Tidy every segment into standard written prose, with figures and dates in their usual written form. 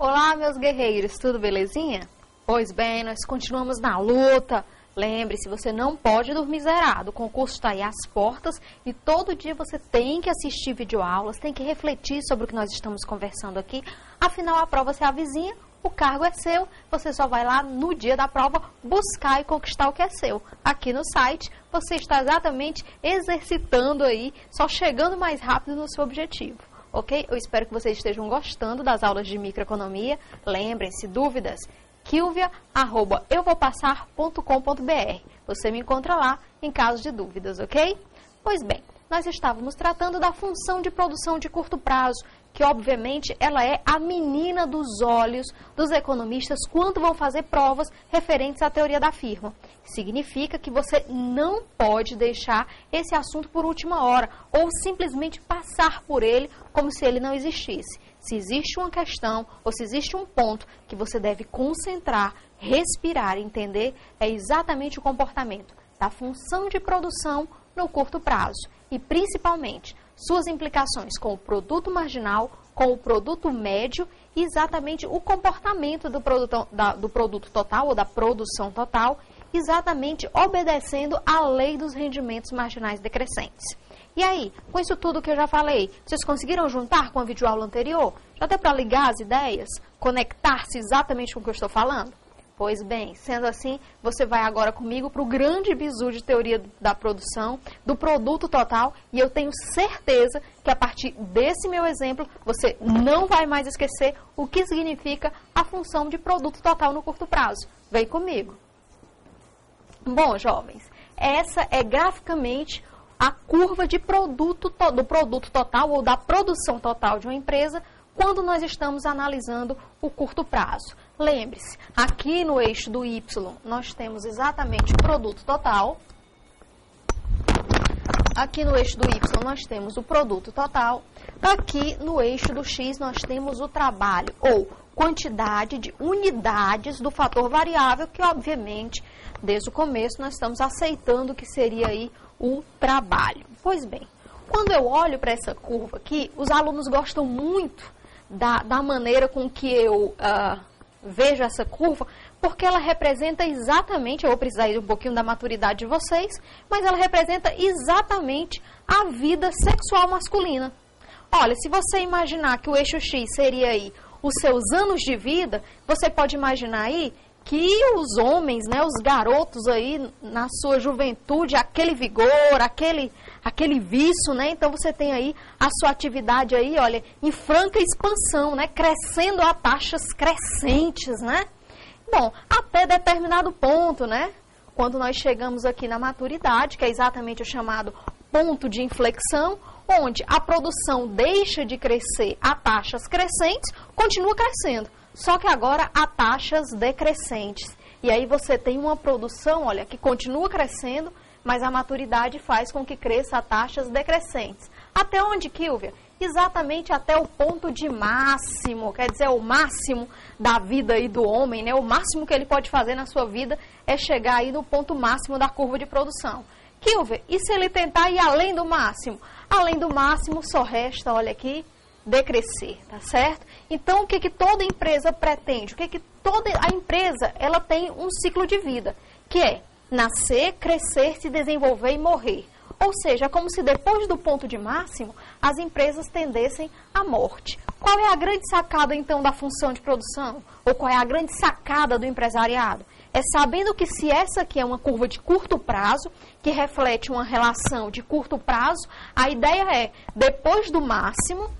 Olá, meus guerreiros, tudo belezinha? Pois bem, nós continuamos na luta. Lembre-se, você não pode dormir zerado. O concurso está aí às portas e todo dia você tem que assistir videoaulas, tem que refletir sobre o que nós estamos conversando aqui. Afinal, a prova se avizinha, o cargo é seu, você só vai lá no dia da prova buscar e conquistar o que é seu. Aqui no site, você está exatamente exercitando aí, só chegando mais rápido no seu objetivo. Ok? Eu espero que vocês estejam gostando das aulas de microeconomia. Lembrem-se, dúvidas? kilvia@euvopassar.com.br. Você me encontra lá em caso de dúvidas, ok? Pois bem, nós estávamos tratando da função de produção de curto prazo, que obviamente ela é a menina dos olhos dos economistas quando vão fazer provas referentes à teoria da firma. Significa que você não pode deixar esse assunto por última hora ou simplesmente passar por ele como se ele não existisse. Se existe uma questão ou se existe um ponto que você deve concentrar, respirar e entender, é exatamente o comportamento da função de produção no curto prazo e principalmente suas implicações com o produto marginal, com o produto médio e exatamente o comportamento do produto total ou da produção total, exatamente obedecendo à lei dos rendimentos marginais decrescentes. E aí, com isso tudo que eu já falei, vocês conseguiram juntar com a videoaula anterior? Já deu para ligar as ideias? Conectar-se exatamente com o que eu estou falando? Pois bem, sendo assim, você vai agora comigo para o grande bizu de teoria da produção, do produto total, e eu tenho certeza que a partir desse meu exemplo, você não vai mais esquecer o que significa a função de produto total no curto prazo. Vem comigo. Bom, jovens, essa é graficamente a curva de do produto total ou da produção total de uma empresa quando nós estamos analisando o curto prazo. Lembre-se, aqui no eixo do Y nós temos exatamente o produto total. Aqui no eixo do Y nós temos o produto total. Aqui no eixo do X nós temos o trabalho ou quantidade de unidades do fator variável que obviamente desde o começo nós estamos aceitando que seria aí o trabalho. Pois bem, quando eu olho para essa curva aqui, os alunos gostam muito da maneira com que eu vejo essa curva, porque ela representa exatamente, eu vou precisar ir um pouquinho da maturidade de vocês, mas ela representa exatamente a vida sexual masculina. Olha, se você imaginar que o eixo X seria aí os seus anos de vida, você pode imaginar aí que os homens, né, os garotos aí na sua juventude, aquele vigor, aquele vício, né? Então você tem aí a sua atividade aí, olha, em franca expansão, né? Crescendo a taxas crescentes, né? Bom, até determinado ponto, né? Quando nós chegamos aqui na maturidade, que é exatamente o chamado ponto de inflexão, onde a produção deixa de crescer a taxas crescentes, continua crescendo. Só que agora a taxas decrescentes. E aí você tem uma produção, olha, que continua crescendo, mas a maturidade faz com que cresça a taxas decrescentes. Até onde, Kilvia? Exatamente até o ponto de máximo, quer dizer, o máximo da vida aí do homem, né? O máximo que ele pode fazer na sua vida é chegar aí no ponto máximo da curva de produção. Kilvia, e se ele tentar ir além do máximo? Além do máximo só resta, olha aqui, decrescer, tá certo? Então, o que toda empresa pretende? O que toda a empresa, ela tem um ciclo de vida, que é nascer, crescer, se desenvolver e morrer. Ou seja, é como se depois do ponto de máximo, as empresas tendessem à morte. Qual é a grande sacada, então, da função de produção? Ou qual é a grande sacada do empresariado? É sabendo que se essa aqui é uma curva de curto prazo, que reflete uma relação de curto prazo, a ideia é, depois do máximo,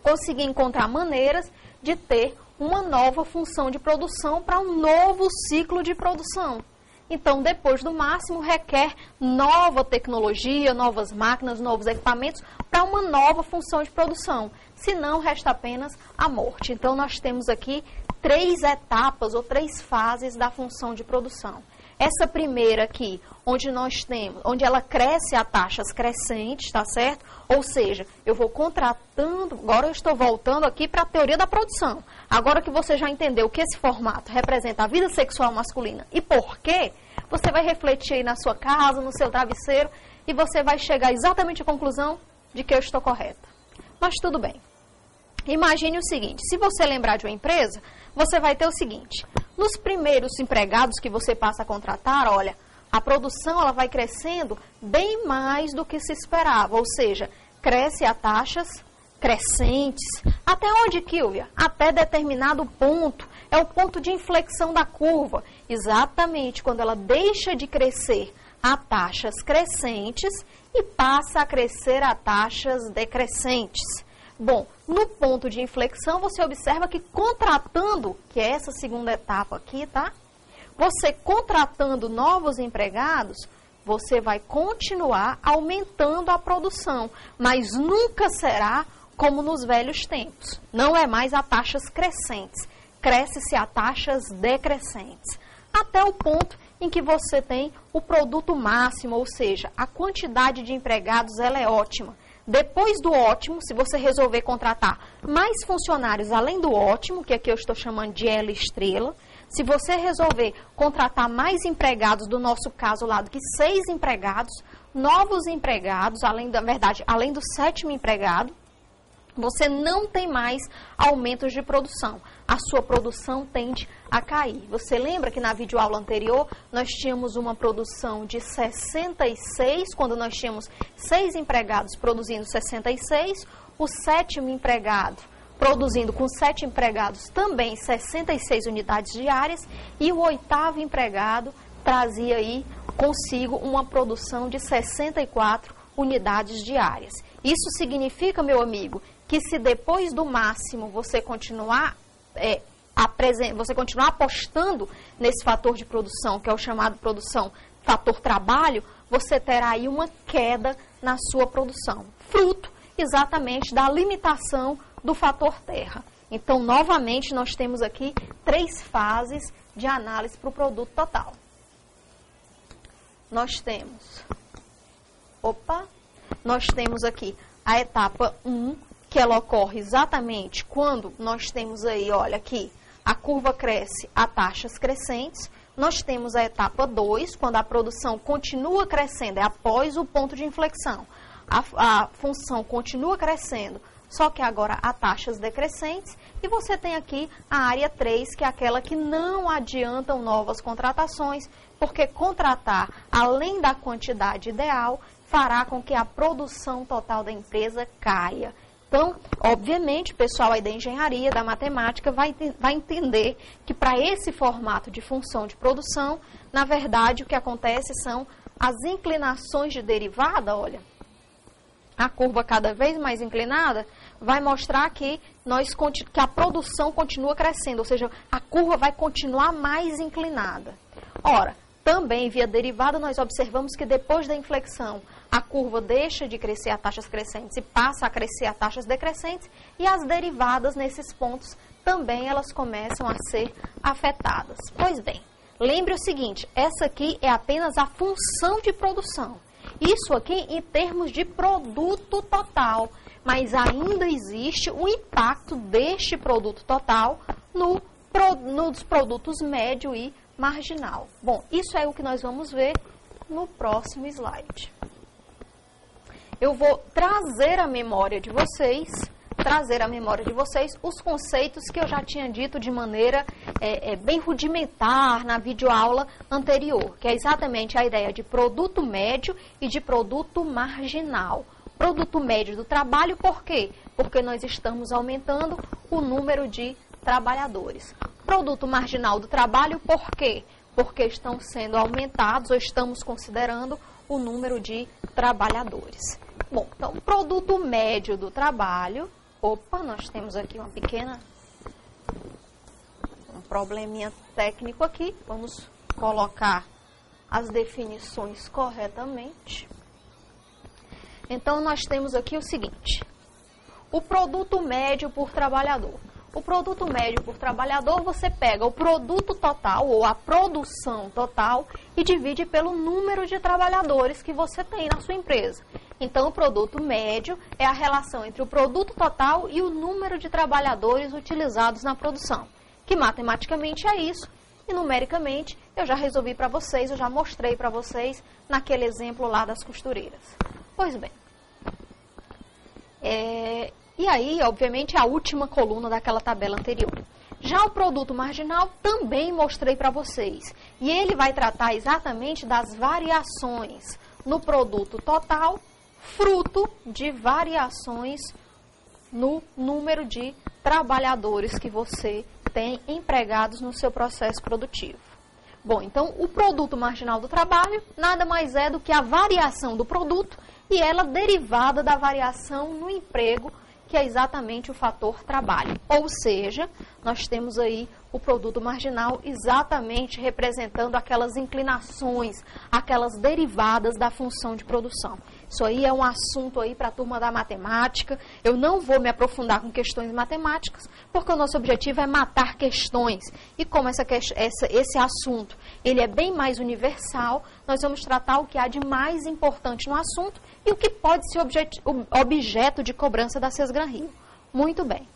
conseguir encontrar maneiras de ter uma nova função de produção para um novo ciclo de produção. Então, depois do máximo, requer nova tecnologia, novas máquinas, novos equipamentos para uma nova função de produção. Senão, resta apenas a morte. Então, nós temos aqui 3 etapas ou 3 fases da função de produção. Essa primeira aqui, onde ela cresce a taxas crescentes, tá certo? Ou seja, eu vou contratando, agora eu estou voltando aqui para a teoria da produção. Agora que você já entendeu que esse formato representa a vida sexual masculina e por quê, você vai refletir aí na sua casa, no seu travesseiro, e você vai chegar exatamente à conclusão de que eu estou correta. Mas tudo bem. Imagine o seguinte, se você lembrar de uma empresa, você vai ter o seguinte, nos primeiros empregados que você passa a contratar, olha, a produção ela vai crescendo bem mais do que se esperava, ou seja, cresce a taxas crescentes. Até onde, Kílvia? Até determinado ponto. É o ponto de inflexão da curva. Exatamente quando ela deixa de crescer a taxas crescentes e passa a crescer a taxas decrescentes. Bom, no ponto de inflexão, você observa que contratando, que é essa segunda etapa aqui, tá? Você contratando novos empregados, você vai continuar aumentando a produção, mas nunca será como nos velhos tempos. Não é mais a taxas crescentes, cresce-se a taxas decrescentes. Até o ponto em que você tem o produto máximo, ou seja, a quantidade de empregados ela é ótima. Depois do ótimo, se você resolver contratar mais funcionários além do ótimo, que aqui eu estou chamando de L estrela, se você resolver contratar mais empregados, do nosso caso lá, do que 6 empregados, novos empregados, além do 7º empregado, você não tem mais aumentos de produção. A sua produção tende a cair. Você lembra que na videoaula anterior nós tínhamos uma produção de 66, quando nós tínhamos 6 empregados produzindo 66, o 7º empregado produzindo com 7 empregados também 66 unidades diárias e o 8º empregado trazia aí consigo uma produção de 64 unidades diárias. Isso significa, meu amigo, que se depois do máximo você continuar apostando nesse fator de produção, que é o chamado produção, fator trabalho, você terá aí uma queda na sua produção, fruto exatamente da limitação do fator terra. Então, novamente, nós temos aqui 3 fases de análise para o produto total. Nós temos aqui a etapa 1, que ela ocorre exatamente quando nós temos aí, olha aqui, a curva cresce a taxas crescentes. Nós temos a etapa 2, quando a produção continua crescendo, é após o ponto de inflexão. A função continua crescendo, só que agora a taxas decrescentes. E você tem aqui a área 3, que é aquela que não adiantam novas contratações, porque contratar além da quantidade ideal fará com que a produção total da empresa caia. Então, obviamente, o pessoal aí da engenharia, da matemática, vai entender que para esse formato de função de produção, na verdade, o que acontece são as inclinações de derivada, olha, a curva cada vez mais inclinada, vai mostrar que a produção continua crescendo, ou seja, a curva vai continuar mais inclinada. Ora, também via derivada, nós observamos que depois da inflexão, a curva deixa de crescer a taxas crescentes e passa a crescer a taxas decrescentes, e as derivadas nesses pontos também elas começam a ser afetadas. Pois bem, lembre o seguinte, essa aqui é apenas a função de produção. Isso aqui em termos de produto total, mas ainda existe o impacto deste produto total nos produtos médio e marginal. Bom, isso é o que nós vamos ver no próximo slide. Eu vou trazer à memória de vocês os conceitos que eu já tinha dito de maneira bem rudimentar na videoaula anterior, que é exatamente a ideia de produto médio e de produto marginal. Produto médio do trabalho, por quê? Porque nós estamos aumentando o número de trabalhadores. Produto marginal do trabalho, por quê? Porque estão sendo aumentados ou estamos considerando o número de trabalhadores. Bom, então, produto médio do trabalho. Nós temos aqui um probleminha técnico aqui. Vamos colocar as definições corretamente. Então, nós temos aqui o seguinte: o produto médio por trabalhador. O produto médio por trabalhador, você pega o produto total ou a produção total e divide pelo número de trabalhadores que você tem na sua empresa. Então, o produto médio é a relação entre o produto total e o número de trabalhadores utilizados na produção, que matematicamente é isso, e numericamente eu já resolvi para vocês, eu já mostrei para vocês naquele exemplo lá das costureiras. Pois bem, E aí, obviamente, é a última coluna daquela tabela anterior. Já o produto marginal também mostrei para vocês. E ele vai tratar exatamente das variações no produto total, fruto de variações no número de trabalhadores que você tem empregados no seu processo produtivo. Bom, então o produto marginal do trabalho nada mais é do que a variação do produto e ela derivada da variação no emprego, que é exatamente o fator trabalho. Ou seja, nós temos aí o produto marginal exatamente representando aquelas inclinações, aquelas derivadas da função de produção. Isso aí é um assunto aí para a turma da matemática. Eu não vou me aprofundar com questões matemáticas, porque o nosso objetivo é matar questões. E como esse assunto ele é bem mais universal, nós vamos tratar o que há de mais importante no assunto e o que pode ser objeto de cobrança da Sesgran-Rio. Muito bem.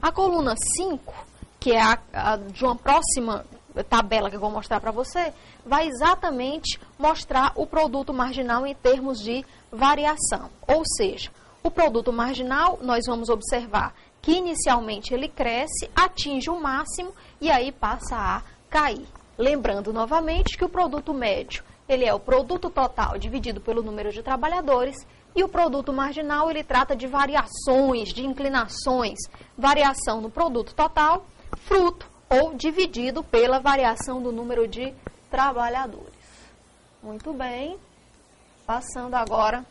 A coluna 5, que é a de uma próxima tabela que eu vou mostrar para você, vai exatamente mostrar o produto marginal em termos de variação. Ou seja, o produto marginal, nós vamos observar que inicialmente ele cresce, atinge o máximo e aí passa a cair. Lembrando novamente que o produto médio, ele é o produto total dividido pelo número de trabalhadores e o produto marginal, ele trata de variações, de inclinações, variação no produto total, fruto ou dividido pela variação do número de trabalhadores. Muito bem, passando agora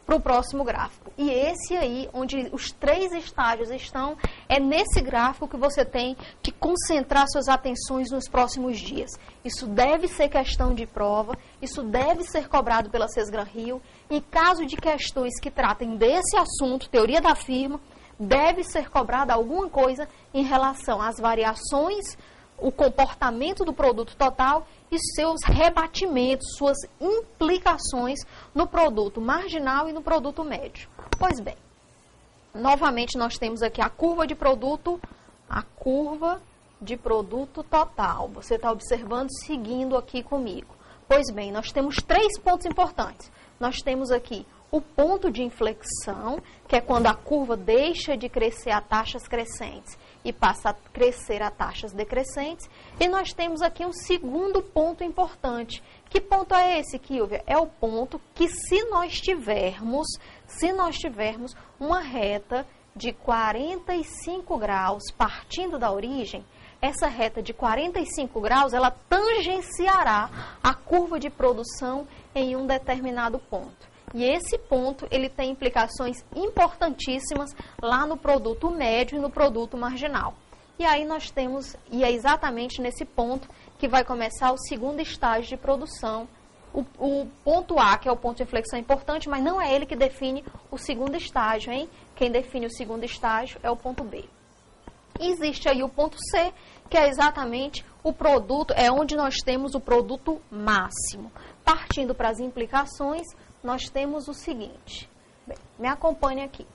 para o próximo gráfico. E esse aí, onde os 3 estágios estão, é nesse gráfico que você tem que concentrar suas atenções nos próximos dias. Isso deve ser questão de prova, isso deve ser cobrado pela Sesgran-Rio. Em caso de questões que tratem desse assunto, teoria da firma, deve ser cobrada alguma coisa em relação às variações, o comportamento do produto total e seus rebatimentos, suas implicações no produto marginal e no produto médio. Pois bem, novamente nós temos aqui a curva de produto total. Você está observando, seguindo aqui comigo. Pois bem, nós temos 3 pontos importantes. Nós temos aqui o ponto de inflexão, que é quando a curva deixa de crescer a taxas crescentes e passa a crescer a taxas decrescentes. E nós temos aqui um segundo ponto importante. Que ponto é esse, Kilvia? É o ponto que se nós tivermos uma reta de 45 graus partindo da origem, essa reta de 45 graus, ela tangenciará a curva de produção em um determinado ponto. E esse ponto, ele tem implicações importantíssimas lá no produto médio e no produto marginal. E aí nós temos, e é exatamente nesse ponto que vai começar o segundo estágio de produção. O ponto A, que é o ponto de inflexão, é importante, mas não é ele que define o segundo estágio, hein? Quem define o segundo estágio é o ponto B. E existe aí o ponto C, que é exatamente o produto, é onde nós temos o produto máximo. Partindo para as implicações, nós temos o seguinte. Bem, me acompanhe aqui.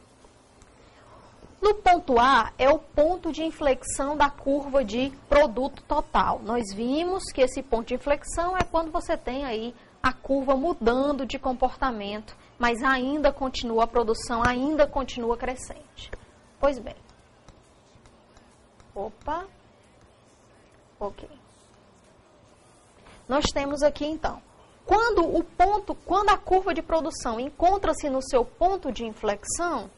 No ponto A é o ponto de inflexão da curva de produto total. Nós vimos que esse ponto de inflexão é quando você tem aí a curva mudando de comportamento, mas ainda continua a produção, ainda continua crescente. Pois bem. Opa. Ok. Nós temos aqui então, quando a curva de produção encontra-se no seu ponto de inflexão,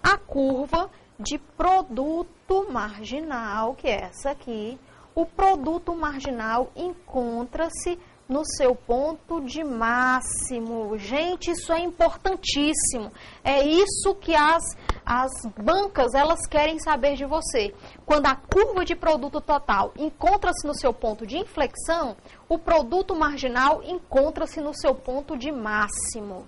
a curva de produto marginal, que é essa aqui, o produto marginal encontra-se no seu ponto de máximo. Gente, isso é importantíssimo. É isso que as bancas, elas querem saber de você. Quando a curva de produto total encontra-se no seu ponto de inflexão, o produto marginal encontra-se no seu ponto de máximo.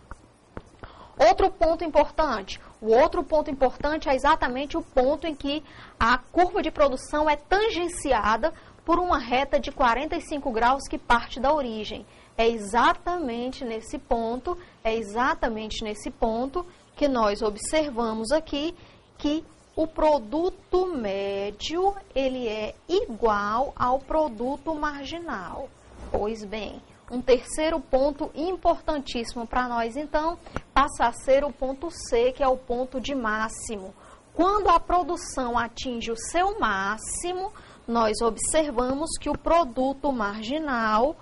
Outro ponto importante. O outro ponto importante é exatamente o ponto em que a curva de produção é tangenciada por uma reta de 45 graus que parte da origem. É exatamente nesse ponto que nós observamos aqui que o produto médio, ele é igual ao produto marginal. Pois bem, Um terceiro ponto importantíssimo para nós, então, passa a ser o ponto C, que é o ponto de máximo. Quando a produção atinge o seu máximo, nós observamos que o produto marginal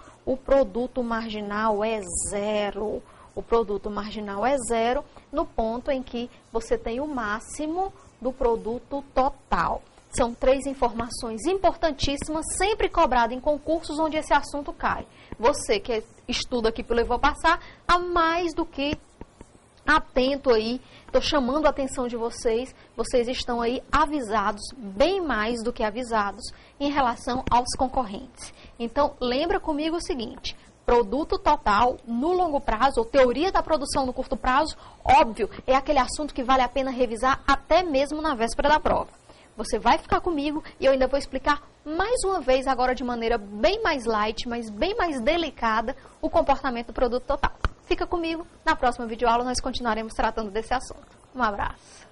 é zero. O produto marginal é zero no ponto em que você tem o máximo do produto total. São 3 informações importantíssimas, sempre cobradas em concursos onde esse assunto cai. Você que estuda aqui pelo Eu Vou Passar, a mais do que atento aí, estou chamando a atenção de vocês, vocês estão aí avisados, bem mais do que avisados, em relação aos concorrentes. Então, lembra comigo o seguinte, produto total no longo prazo, ou teoria da produção no curto prazo, óbvio, é aquele assunto que vale a pena revisar até mesmo na véspera da prova. Você vai ficar comigo e eu ainda vou explicar mais uma vez, agora de maneira bem mais light, mas bem mais delicada, o comportamento do produto total. Fica comigo, na próxima videoaula nós continuaremos tratando desse assunto. Um abraço.